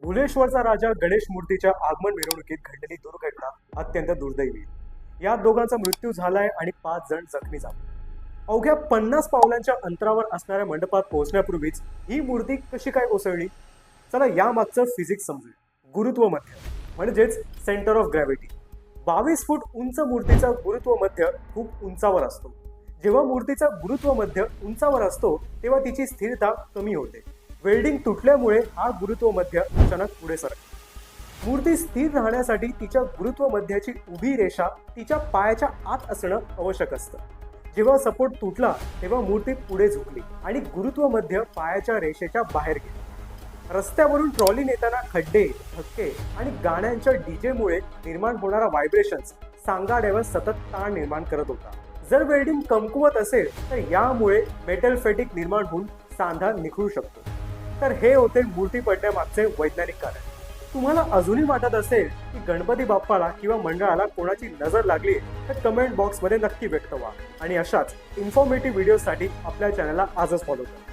भुलेश्वरचा राजा गणेश मूर्तीच्या आगमन मिरवणुकीत घडलेली दुर्घटना अत्यंत दुर्दैवी. या दोघांचा मृत्यू झालाय आणि 5 जण जखमी झाले. अवघ्या 50 पावलांच्या अंतरावर असणाऱ्या मंडपात पोहोचण्यापूर्वीच ही मूर्ती कशी काय कोसळली? चला यामागचं फिजिक्स समजूया. गुरुत्व मध्य म्हणजेच सेंटर ऑफ ग्रॅव्हिटी. 22 फूट उंच मूर्तीचा गुरुत्व मध्य खूप उंचावर असतो. जेव्हा मूर्तीचा गुरुत्व मध्य उंचावर असतो तेव्हा तिची स्थिरता कमी होते. वेल्डिंग तुटल्यामुळे हा गुरुत्व मध्य अचानक पुढे सरकतो. मूर्ती स्थिर राहण्यासाठी तिच्या गुरुत्व मध्याची उभी रेषा तिच्या पायाच्या आत असणं आवश्यक असतं. जेव्हा सपोर्ट तुटला तेव्हा मूर्ती पुढे झुकली आणि गुरुत्व मध्य पायाच्या रेषेच्या बाहेर गेली. रस्त्यावरून ट्रॉली नेताना खड्डे, धक्के आणि गाण्यांच्या डीजेमुळे निर्माण होणारा व्हायब्रेशन्स सांगाड्यावर सतत ताण निर्माण करत होता. जर वेल्डिंग कमकुवत असेल तर यामुळे मेटल फेटिक निर्माण होऊन सांधा निखळू शकतो. तर हे होते मूर्ती पडण्यामागचे वैज्ञानिक कारण. तुम्हाला अजूनही वाटत असेल की गणपती बाप्पाला किंवा मंडळाला कोणाची नजर लागली तर कमेंट बॉक्समध्ये नक्की व्यक्त व्हा आणि अशाच इन्फॉर्मेटिव्ह व्हिडिओसाठी आपल्या चॅनलला आजच फॉलो करा.